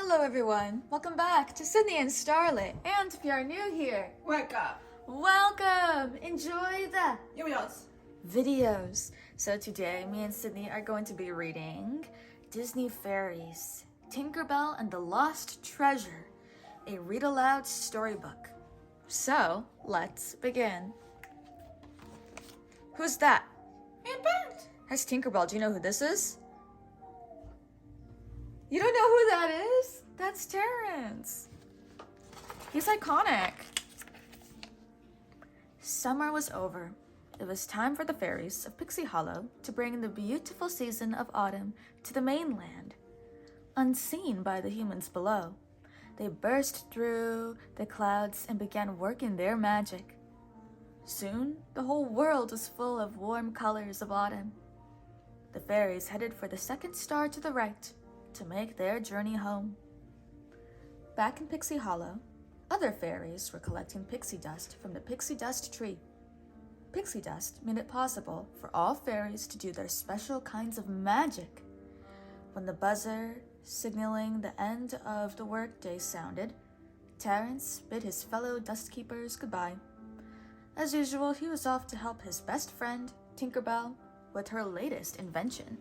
Hello everyone, welcome back to Sydney and Starlet. And if you are new here, welcome! Enjoy the videos. So today, me and Sydney are going to be reading Disney Fairies, Tinkerbell and the Lost Treasure, a read-aloud storybook. So, let's begin. Who's that? That's Tinkerbell. Do you know who this is? You don't know who that is? That's Terrence. He's iconic. Summer was over. It was time for the fairies of Pixie Hollow to bring the beautiful season of autumn to the mainland. Unseen by the humans below, they burst through the clouds and began working their magic. Soon, the whole world was full of warm colors of autumn. The fairies headed for the second star to the right to make their journey home. Back in Pixie Hollow, other fairies were collecting pixie dust from the pixie dust tree. Pixie dust made it possible for all fairies to do their special kinds of magic. When the buzzer signaling the end of the workday sounded, Terrence bid his fellow dust keepers goodbye. As usual, he was off to help his best friend, Tinkerbell, with her latest invention.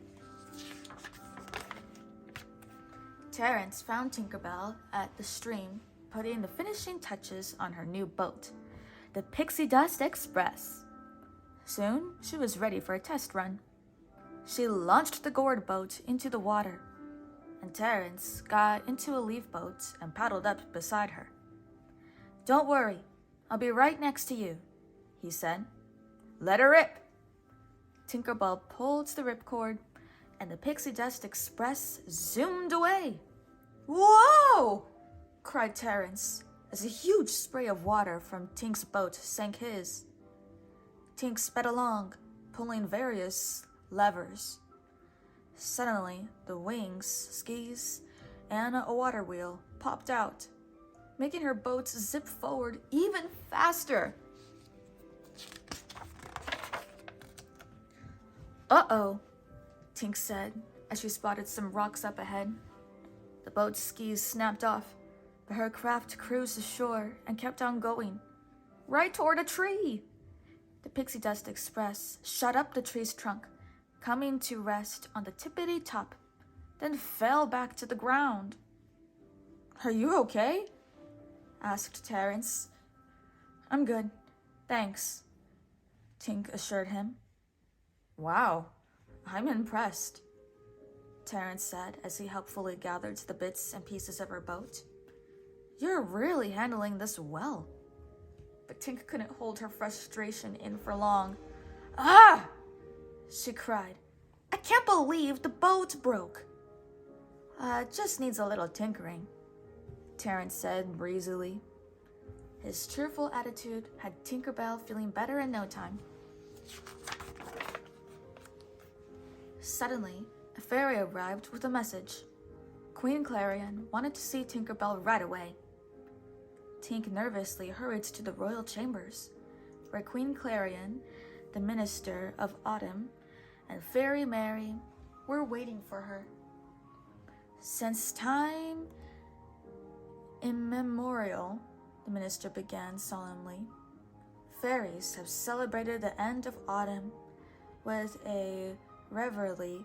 Terrence found Tinkerbell at the stream, putting the finishing touches on her new boat, the Pixie Dust Express. Soon, she was ready for a test run. She launched the gourd boat into the water, and Terrence got into a leaf boat and paddled up beside her. "Don't worry, I'll be right next to you," he said. "Let her rip." Tinkerbell pulled the ripcord, and the Pixie Dust Express zoomed away. "Whoa!" cried Terrence, as a huge spray of water from Tink's boat sank his. Tink sped along, pulling various levers. Suddenly, the wings, skis, and a water wheel popped out, making her boat zip forward even faster. "Uh-oh," Tink said as she spotted some rocks up ahead. The boat's skis snapped off, but her craft cruised ashore and kept on going, right toward a tree. The Pixie Dust Express shot up the tree's trunk, coming to rest on the tippity top, then fell back to the ground. "Are you okay?" asked Terrence. "I'm good, thanks," Tink assured him. "Wow, I'm impressed," Terrence said as he helpfully gathered the bits and pieces of her boat. "You're really handling this well." But Tink couldn't hold her frustration in for long. "Ah!" she cried. "I can't believe the boat broke." It just needs a little tinkering," Terrence said breezily. His cheerful attitude had Tinkerbell feeling better in no time. Suddenly, a fairy arrived with a message. Queen Clarion wanted to see Tinkerbell right away. Tink nervously hurried to the royal chambers, where Queen Clarion, the Minister of Autumn, and Fairy Mary were waiting for her. "Since time immemorial," the minister began solemnly, "fairies have celebrated the end of autumn with a reveille,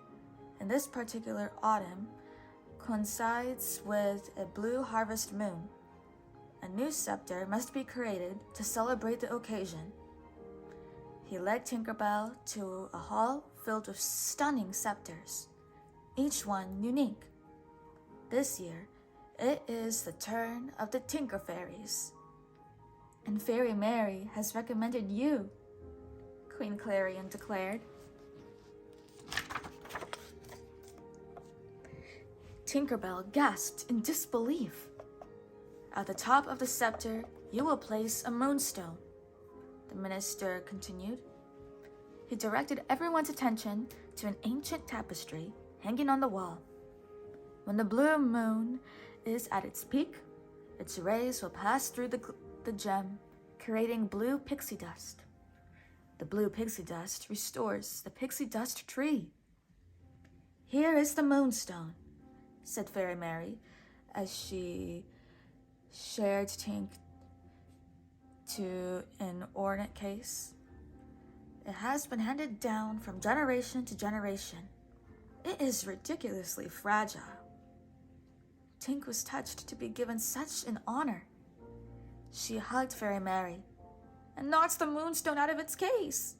and this particular autumn coincides with a blue harvest moon. A new scepter must be created to celebrate the occasion." He led Tinkerbell to a hall filled with stunning scepters, each one unique. This year, it is the turn of the Tinker Fairies. "And Fairy Mary has recommended you," Queen Clarion declared. Tinkerbell gasped in disbelief. "At the top of the scepter, you will place a moonstone," the minister continued. He directed everyone's attention to an ancient tapestry hanging on the wall. "When the blue moon is at its peak, its rays will pass through the gem, creating blue pixie dust. The blue pixie dust restores the pixie dust tree." "Here is the moonstone," said Fairy Mary, as she shared Tink to an ornate case. It has been handed down from generation to generation. It is ridiculously fragile. Tink was touched to be given such an honor. She hugged Fairy Mary and knocked the moonstone out of its case.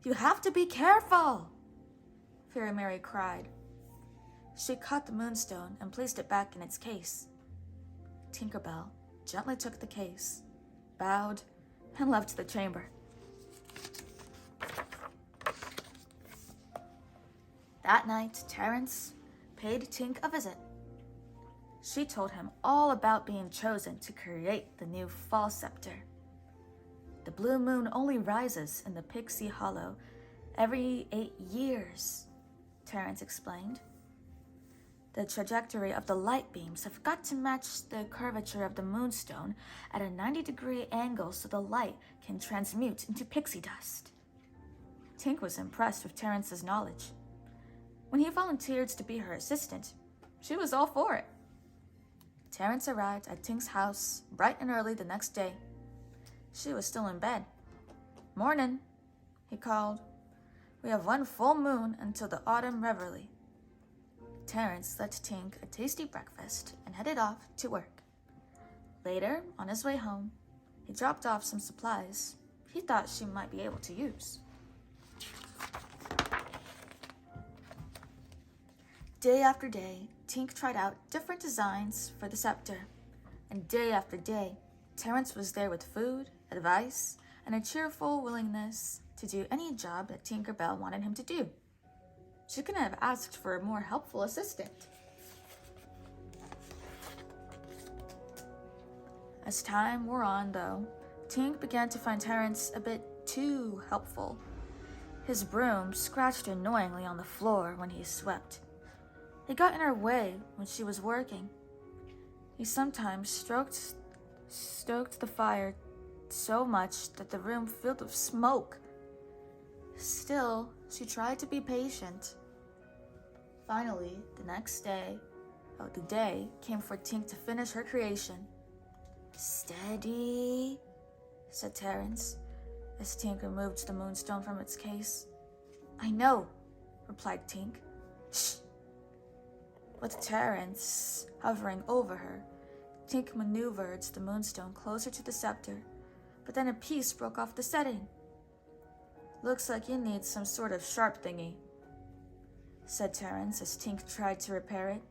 "You have to be careful," Fairy Mary cried. She caught the moonstone and placed it back in its case. Tinkerbell gently took the case, bowed, and left the chamber. That night, Terence paid Tink a visit. She told him all about being chosen to create the new fall scepter. The blue moon only rises in the Pixie Hollow every 8 years, Terence explained. The trajectory of the light beams have got to match the curvature of the moonstone at a 90-degree angle so the light can transmute into pixie dust. Tink was impressed with Terence's knowledge. When he volunteered to be her assistant, she was all for it. Terence arrived at Tink's house bright and early the next day. She was still in bed. "Morning," he called. "We have one full moon until the autumn reveille." Terence led Tink a tasty breakfast and headed off to work. Later, on his way home, he dropped off some supplies he thought she might be able to use. Day after day, Tink tried out different designs for the scepter, and day after day, Terence was there with food, advice, and a cheerful willingness to do any job that Tinkerbell wanted him to do. She couldn't have asked for a more helpful assistant. As time wore on, though, Tink began to find Terence a bit too helpful. His broom scratched annoyingly on the floor when he swept. It got in her way when she was working. He sometimes stoked the fire so much that the room filled with smoke. Still, she tried to be patient. Finally, the day came for Tink to finish her creation. "Steady," said Terence, as Tink removed the moonstone from its case. "I know," replied Tink. "Shh." With Terence hovering over her, Tink maneuvered the moonstone closer to the scepter, but then a piece broke off the setting. "Looks like you need some sort of sharp thingy," said Terence as Tink tried to repair it.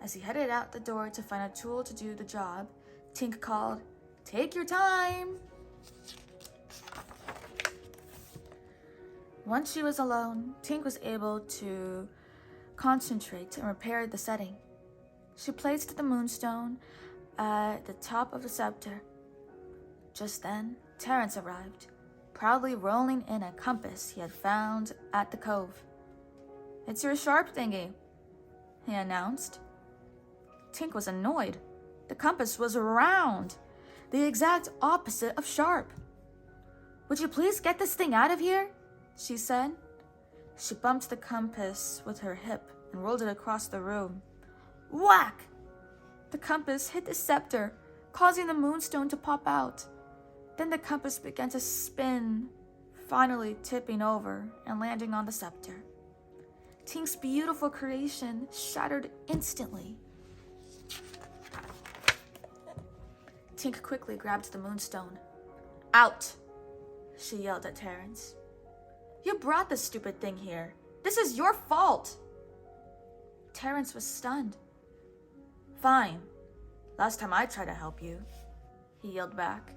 As he headed out the door to find a tool to do the job, Tink called, "Take your time!" Once she was alone, Tink was able to concentrate and repair the setting. She placed the moonstone at the top of the scepter. Just then, Terence arrived, proudly rolling in a compass he had found at the cove. "It's your sharp thingy," he announced. Tink was annoyed. The compass was round, the exact opposite of sharp. "Would you please get this thing out of here?" she said. She bumped the compass with her hip and rolled it across the room. Whack! The compass hit the scepter, causing the moonstone to pop out. Then the compass began to spin, finally tipping over and landing on the scepter. Tink's beautiful creation shattered instantly. Tink quickly grabbed the moonstone. "Out!" she yelled at Terence. "You brought this stupid thing here. This is your fault!" Terence was stunned. "Fine. Last time I tried to help you," he yelled back.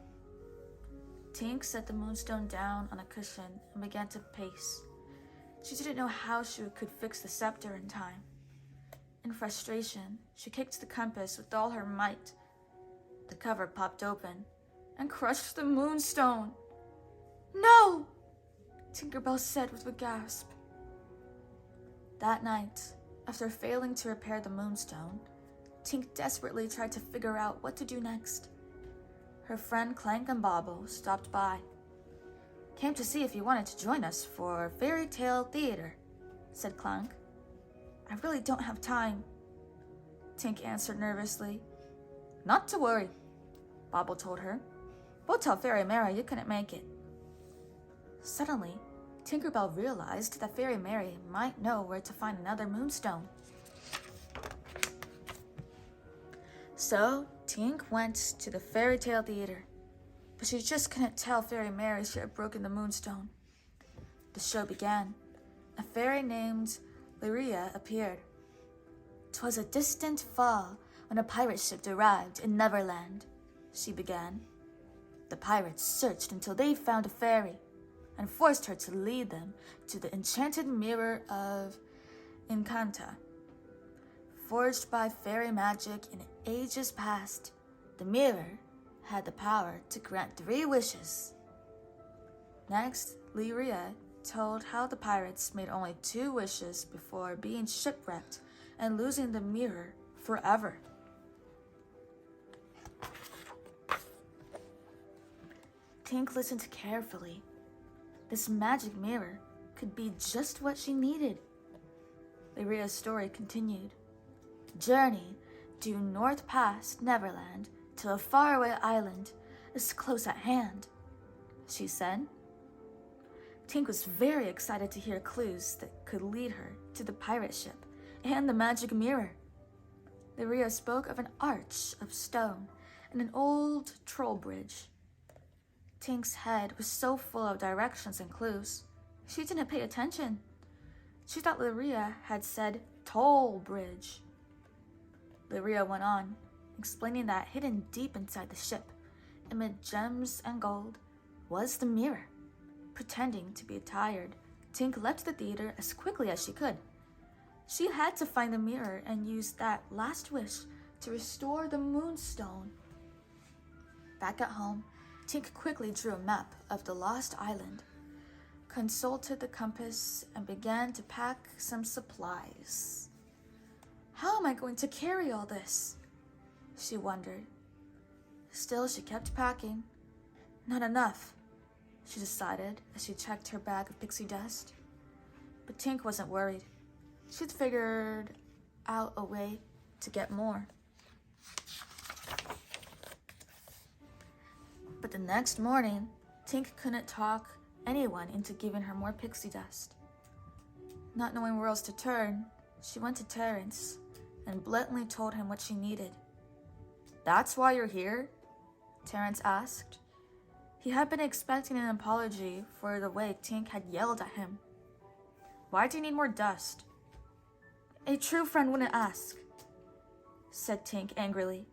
Tink set the moonstone down on a cushion and began to pace. She didn't know how she could fix the scepter in time. In frustration, she kicked the compass with all her might. The cover popped open and crushed the moonstone. "No!" Tinkerbell said with a gasp. That night, after failing to repair the moonstone, Tink desperately tried to figure out what to do next. Her friend Clank and Bobble stopped by. "Came to see if you wanted to join us for fairy tale theater," said Clank. "I really don't have time." Tink answered nervously. Not to worry, Bobble told her. We'll tell Fairy Mary you couldn't make it. Suddenly, Tinkerbell realized that Fairy Mary might know where to find another moonstone. So, Tink went to the fairy tale theater, but she just couldn't tell Fairy Mary she had broken the moonstone. The show began. A fairy named Lyria appeared. 'Twas a distant fall when a pirate ship arrived in Neverland, she began. The pirates searched until they found a fairy and forced her to lead them to the enchanted mirror of Encanta. Forged by fairy magic in ages past, the mirror had the power to grant 3 wishes. Next, Lyria told how the pirates made only 2 wishes before being shipwrecked and losing the mirror forever. Tink listened carefully. This magic mirror could be just what she needed. Lyria's story continued. Journey due north past Neverland to a faraway island is close at hand, she said. Tink was very excited to hear clues that could lead her to the pirate ship and the magic mirror. Lyria spoke of an arch of stone and an old troll bridge. Tink's head was so full of directions and clues, she didn't pay attention. She thought Lyria had said toll bridge. Lyria went on, explaining that hidden deep inside the ship, amid gems and gold, was the mirror. Pretending to be tired, Tink left the theater as quickly as she could. She had to find the mirror and use that last wish to restore the moonstone. Back at home, Tink quickly drew a map of the lost island, consulted the compass, and began to pack some supplies. How am I going to carry all this? She wondered. Still, she kept packing. Not enough, she decided as she checked her bag of pixie dust. But Tink wasn't worried. She'd figured out a way to get more. But the next morning, Tink couldn't talk anyone into giving her more pixie dust. Not knowing where else to turn, she went to Terrence and bluntly told him what she needed. That's why you're here? Terrence asked. He had been expecting an apology for the way Tink had yelled at him. Why do you need more dust? A true friend wouldn't ask, said Tink angrily.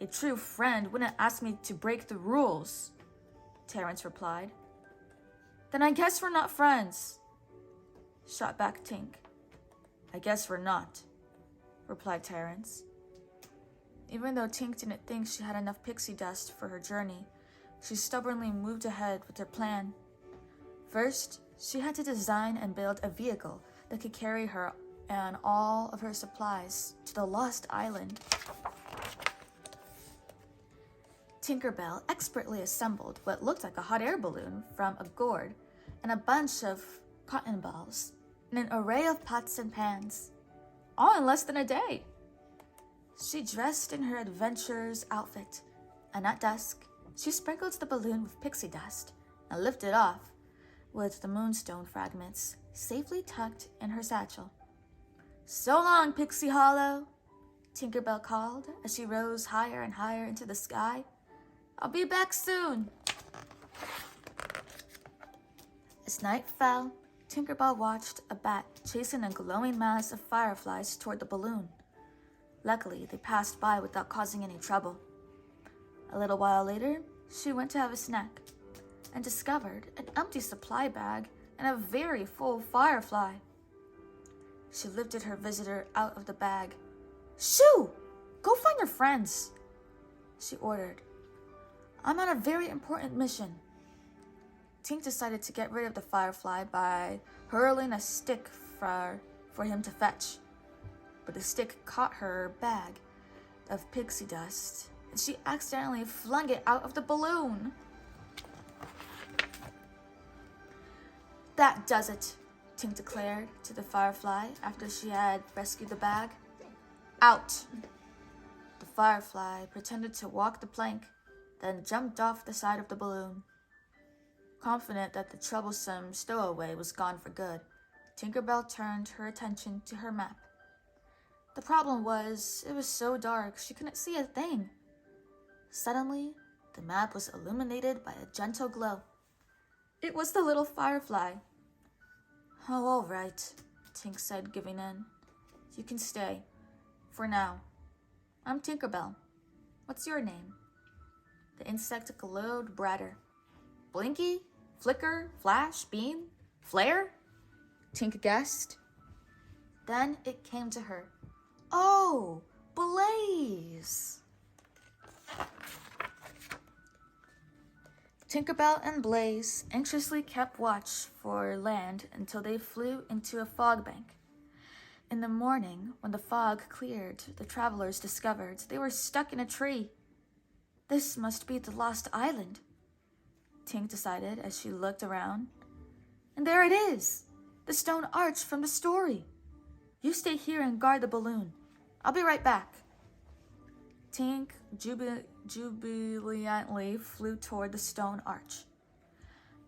A true friend wouldn't ask me to break the rules, Terrence replied. Then I guess we're not friends, shot back Tink. I guess we're not, replied Terrence. Even though Tink didn't think she had enough pixie dust for her journey, she stubbornly moved ahead with her plan. First, she had to design and build a vehicle that could carry her and all of her supplies to the lost island. Tinkerbell expertly assembled what looked like a hot air balloon from a gourd and a bunch of cotton balls and an array of pots and pans, all in less than a day. She dressed in her adventurer's outfit, and at dusk, she sprinkled the balloon with pixie dust and lifted off with the moonstone fragments safely tucked in her satchel. So long, Pixie Hollow, Tinkerbell called as she rose higher and higher into the sky. I'll be back soon. As night fell, Tinkerbell watched a bat chasing a glowing mass of fireflies toward the balloon. Luckily, they passed by without causing any trouble. A little while later, she went to have a snack and discovered an empty supply bag and a very full firefly. She lifted her visitor out of the bag. Shoo! Go find your friends, she ordered. I'm on a very important mission. Tink decided to get rid of the firefly by hurling a stick for him to fetch. But the stick caught her bag of pixie dust, and she accidentally flung it out of the balloon. That does it, Tink declared to the firefly after she had rescued the bag. Out! The firefly pretended to walk the plank, then jumped off the side of the balloon. Confident that the troublesome stowaway was gone for good, Tinker Bell turned her attention to her map. The problem was, it was so dark she couldn't see a thing. Suddenly, the map was illuminated by a gentle glow. It was the little firefly. Oh, all right, Tink said, giving in. You can stay. For now. I'm Tinker Bell. What's your name? The insect glowed brighter. Blinky? Flicker? Flash? Beam? Flare? Tink guessed. Then it came to her. Oh, Blaze! Tinkerbell and Blaze anxiously kept watch for land until they flew into a fog bank. In the morning, when the fog cleared, the travelers discovered they were stuck in a tree. This must be the lost island, Tink decided as she looked around. And there it is, the stone arch from the story. You stay here and guard the balloon. I'll be right back. Tink jubilantly flew toward the stone arch.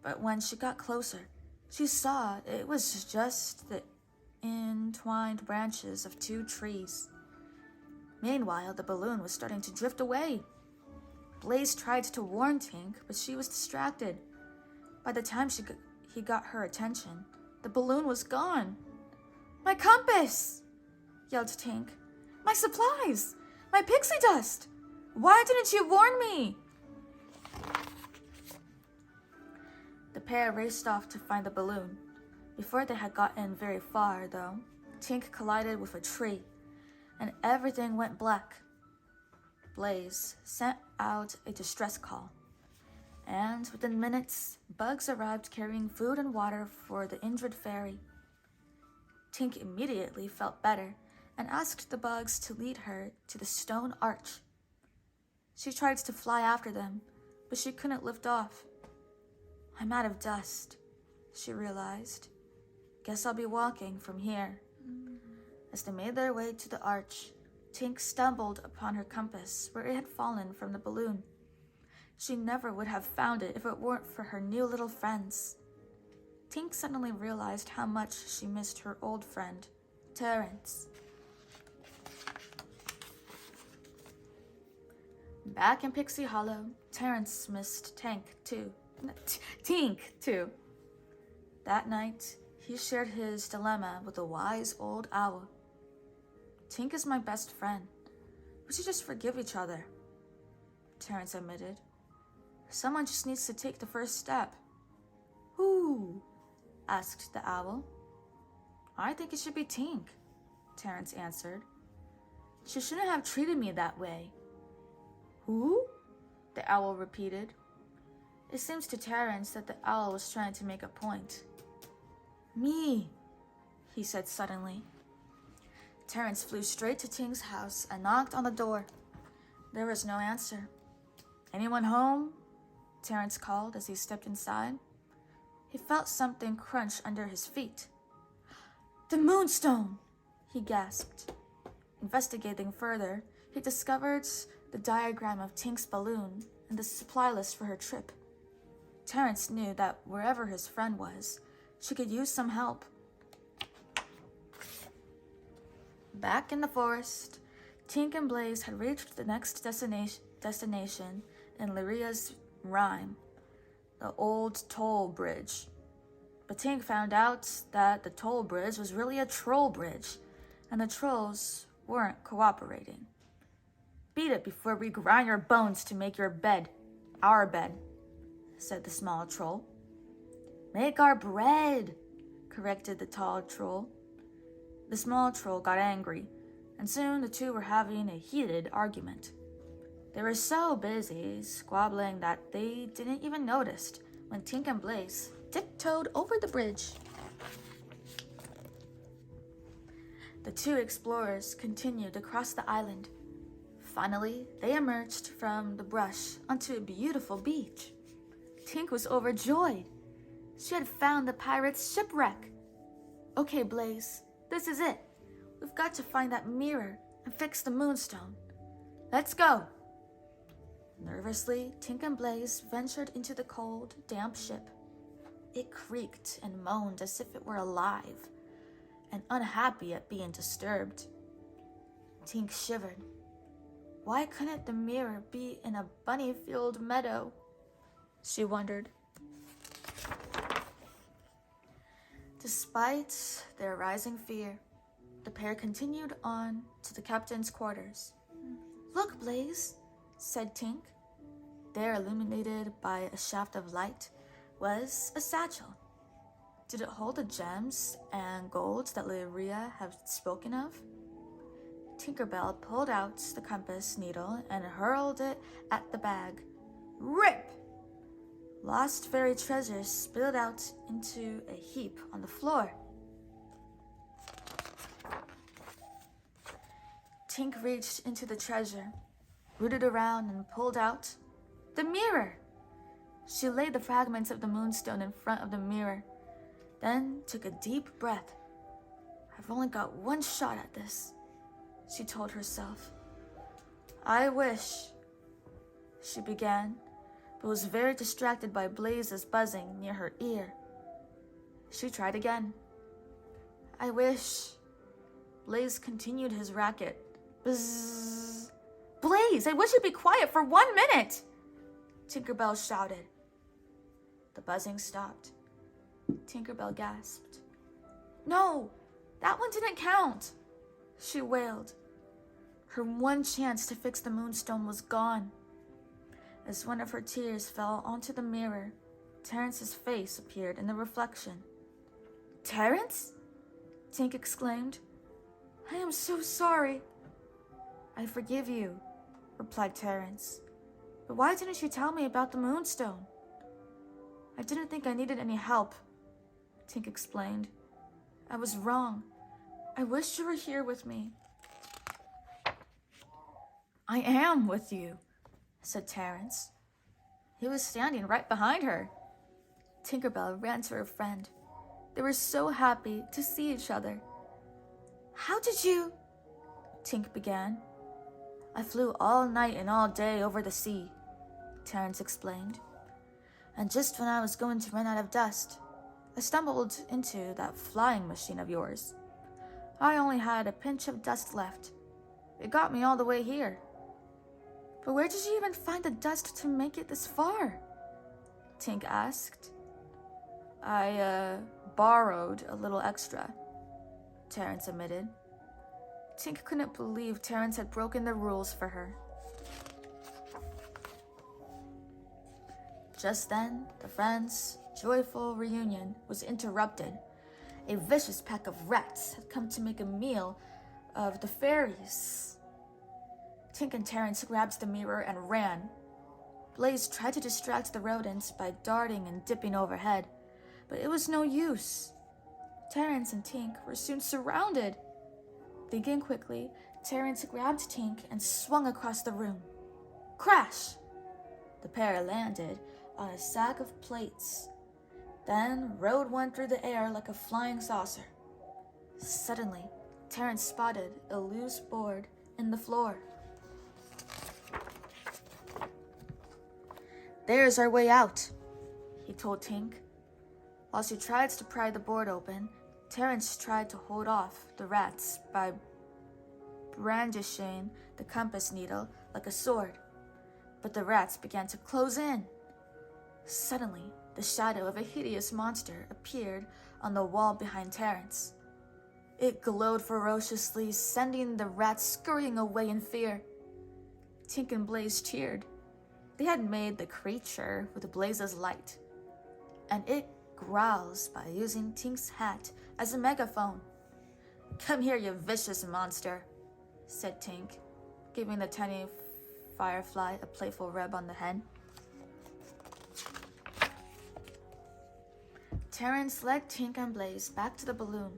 But when she got closer, she saw it was just the entwined branches of two trees. Meanwhile, the balloon was starting to drift away. Blaze tried to warn Tink, but she was distracted. By the time he got her attention, the balloon was gone. My compass! Yelled Tink. My supplies! My pixie dust! Why didn't you warn me? The pair raced off to find the balloon. Before they had gotten very far, though, Tink collided with a tree, and everything went black. Blaze sent out a distress call, and within minutes, bugs arrived carrying food and water for the injured fairy. Tink immediately felt better and asked the bugs to lead her to the stone arch. She tried to fly after them, but she couldn't lift off. I'm out of dust, she realized. Guess I'll be walking from here. As they made their way to the arch, Tink stumbled upon her compass where it had fallen from the balloon. She never would have found it if it weren't for her new little friends. Tink suddenly realized how much she missed her old friend, Terrence. Back in Pixie Hollow, Terrence missed Tink too. That night, he shared his dilemma with a wise old owl. Tink is my best friend. We should just forgive each other, Terrence admitted. Someone just needs to take the first step. Who? Asked the owl. I think it should be Tink, Terrence answered. She shouldn't have treated me that way. Who? The owl repeated. It seems to Terrence that the owl was trying to make a point. Me, he said suddenly. Terrence flew straight to Tink's house and knocked on the door. There was no answer. Anyone home? Terrence called as he stepped inside. He felt something crunch under his feet. The moonstone, he gasped. Investigating further, he discovered the diagram of Tink's balloon and the supply list for her trip. Terrence knew that wherever his friend was, she could use some help. Back in the forest, Tink and Blaze had reached the next destination in Lyria's rhyme, the old toll bridge. But Tink found out that the toll bridge was really a troll bridge, and the trolls weren't cooperating. Beat it before we grind your bones to make your bed, our bed, said the small troll. Make our bread, corrected the tall troll. The small troll got angry, and soon the two were having a heated argument. They were so busy squabbling that they didn't even notice when Tink and Blaze tiptoed over the bridge. The two explorers continued across the island. Finally, they emerged from the brush onto a beautiful beach. Tink was overjoyed. She had found the pirate's shipwreck. Okay, Blaze, this is it. We've got to find that mirror and fix the moonstone. Let's go. Nervously, Tink and Blaze ventured into the cold, damp ship. It creaked and moaned as if it were alive, and unhappy at being disturbed. Tink shivered. Why couldn't the mirror be in a bunny-filled meadow? She wondered. Despite their rising fear, the pair continued on to the captain's quarters. Look, Blaze, said Tink. There, illuminated by a shaft of light, was a satchel. Did it hold the gems and gold that Lyria had spoken of? Tinkerbell pulled out the compass needle and hurled it at the bag. Rip! Lost fairy treasures spilled out into a heap on the floor. Tink reached into the treasure, rooted around and pulled out the mirror. She laid the fragments of the moonstone in front of the mirror, then took a deep breath. I've only got one shot at this, she told herself. I wish, she began, but was very distracted by Blaze's buzzing near her ear. She tried again. I wish. Blaze continued his racket. Bzzz. Blaze, I wish you'd be quiet for 1 minute, Tinkerbell shouted. The buzzing stopped. Tinkerbell gasped. No, that one didn't count, she wailed. Her one chance to fix the moonstone was gone. As one of her tears fell onto the mirror, Terrence's face appeared in the reflection. Terrence? Tink exclaimed. I am so sorry. I forgive you, replied Terrence. But why didn't you tell me about the moonstone? I didn't think I needed any help, Tink explained. I was wrong. I wish you were here with me. I am with you, said Terrence. He was standing right behind her. Tinkerbell ran to her friend. They were so happy to see each other. How did you? Tink began. I flew all night and all day over the sea, Terrence explained. And just when I was going to run out of dust, I stumbled into that flying machine of yours. I only had a pinch of dust left. It got me all the way here. But where did you even find the dust to make it this far? Tink asked. I borrowed a little extra, Terrence admitted. Tink couldn't believe Terrence had broken the rules for her. Just then, the friends' joyful reunion was interrupted. A vicious pack of rats had come to make a meal of the fairies. Tink and Terrence grabbed the mirror and ran. Blaze tried to distract the rodents by darting and dipping overhead, but it was no use. Terrence and Tink were soon surrounded. Thinking quickly, Terrence grabbed Tink and swung across the room. Crash! The pair landed on a sack of plates, then rode one through the air like a flying saucer. Suddenly, Terrence spotted a loose board in the floor. There's our way out, he told Tink. While she tried to pry the board open, Terrence tried to hold off the rats by brandishing the compass needle like a sword, but the rats began to close in. Suddenly, the shadow of a hideous monster appeared on the wall behind Terrence. It glowed ferociously, sending the rats scurrying away in fear. Tink and Blaze cheered. They had made the creature with Blaze's light, and it growls by using Tink's hat as a megaphone. Come here, you vicious monster, said Tink, giving the tiny firefly a playful rub on the head. Terrence led Tink and Blaze back to the balloon.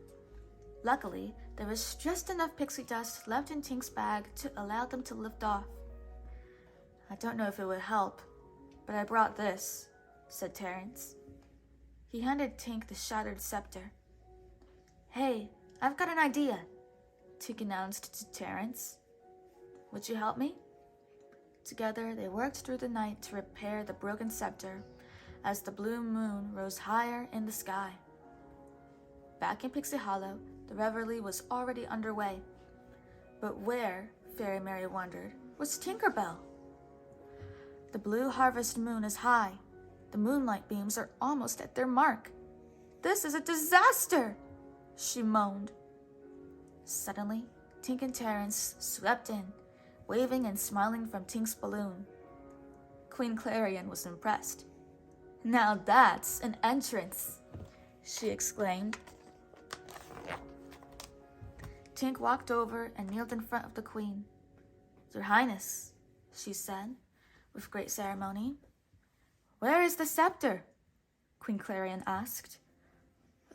Luckily, there was just enough pixie dust left in Tink's bag to allow them to lift off. I don't know if it would help, but I brought this, said Terrence. He handed Tink the shattered scepter. Hey, I've got an idea, Tink announced to Terrence. Would you help me?" Together, they worked through the night to repair the broken scepter as the blue moon rose higher in the sky. Back in Pixie Hollow, the revelry was already underway. But where, Fairy Mary wondered, was Tinker Bell? The blue harvest moon is high. The moonlight beams are almost at their mark. "This is a disaster," she moaned. Suddenly, Tink and Terrence swept in, waving and smiling from Tink's balloon. Queen Clarion was impressed. "Now that's an entrance," she exclaimed. Tink walked over and kneeled in front of the Queen. "Your Highness," she said, with great ceremony. "Where is the scepter?" Queen Clarion asked.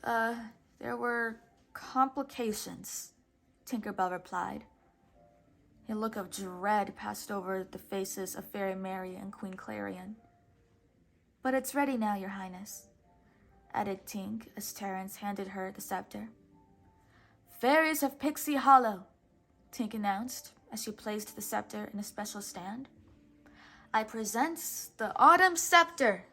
There were complications," Tinkerbell replied. A look of dread passed over the faces of Fairy Mary and Queen Clarion. "But it's ready now, Your Highness," added Tink as Terrence handed her the scepter. "Fairies of Pixie Hollow," Tink announced as she placed the scepter in a special stand. "I present the Autumn Scepter."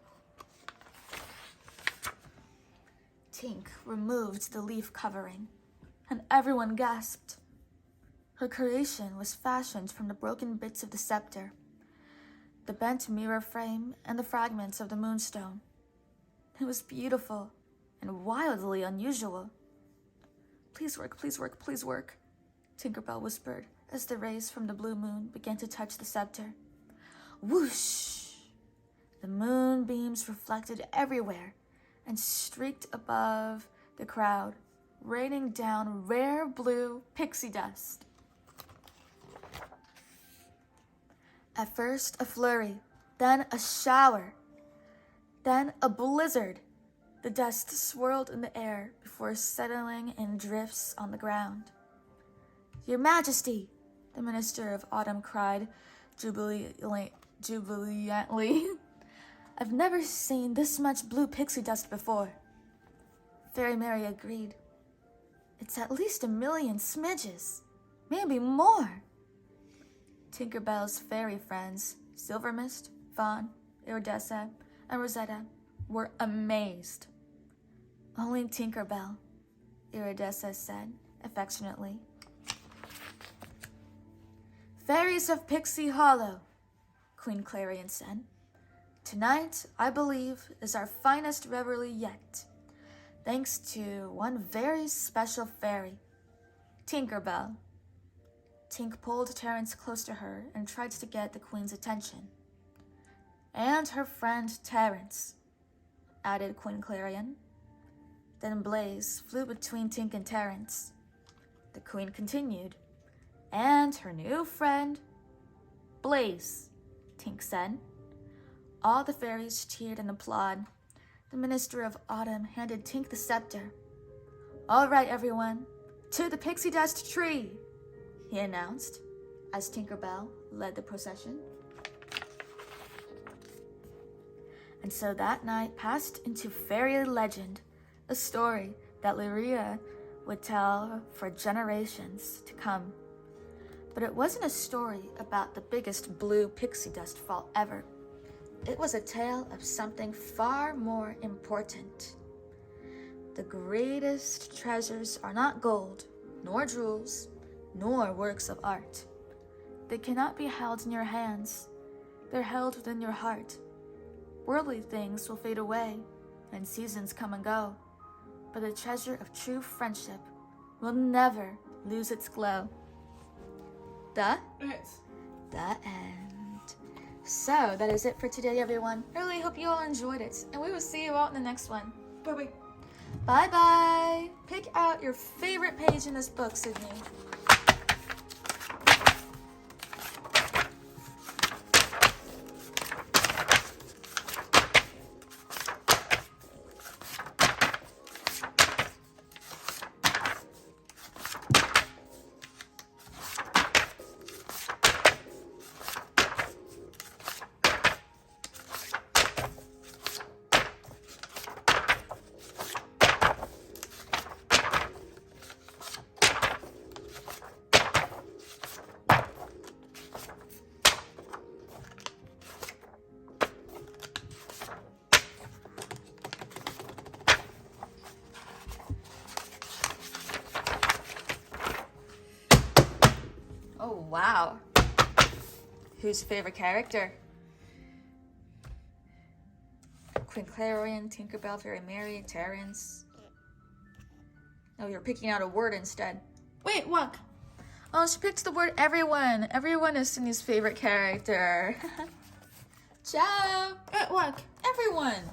Tink removed the leaf covering, and everyone gasped. Her creation was fashioned from the broken bits of the scepter, the bent mirror frame, and the fragments of the moonstone. It was beautiful and wildly unusual. "Please work, please work, please work," Tinkerbell whispered as the rays from the blue moon began to touch the scepter. Whoosh! The moonbeams reflected everywhere and streaked above the crowd, raining down rare blue pixie dust. At first a flurry, then a shower, then a blizzard. The dust swirled in the air before settling in drifts on the ground. "Your Majesty," the Minister of Autumn cried jubilantly. "I've never seen this much blue pixie dust before." Fairy Mary agreed. "It's at least 1,000,000 smidges, maybe more." Tinkerbell's fairy friends, Silvermist, Fawn, Iridescent, and Rosetta, were amazed. "Only Tinkerbell," Iridescent said affectionately. "Fairies of Pixie Hollow," Queen Clarion said. "Tonight, I believe, is our finest revelry yet, thanks to one very special fairy, Tinkerbell." Tink pulled Terrence close to her and tried to get the Queen's attention. "And her friend Terrence," added Queen Clarion. Then Blaze flew between Tink and Terrence. The Queen continued. "And her new friend, Blaze," Tink said. All the fairies cheered and applauded. The Minister of Autumn handed Tink the scepter. "All right, everyone, to the pixie dust tree," he announced, as Tinkerbell led the procession. And so that night passed into fairy legend, a story that Lyria would tell for generations to come. But it wasn't a story about the biggest blue pixie dust fall ever. It was a tale of something far more important. The greatest treasures are not gold, nor jewels, nor works of art. They cannot be held in your hands. They're held within your heart. Worldly things will fade away, and seasons come and go, but the treasure of true friendship will never lose its glow. The end. So, that is it for today, everyone. I really hope you all enjoyed it, and we will see you all in the next one. Bye-bye. Bye-bye. Pick out your favorite page in this book, Sydney. Oh, wow. Who's favorite character? Queen Clarion, Tinkerbell, Fairy Mary, Terrence. Oh, you're picking out a word instead. Wait, what? Oh, she picked the word everyone. Everyone is Cindy's favorite character. Ciao. What? Everyone.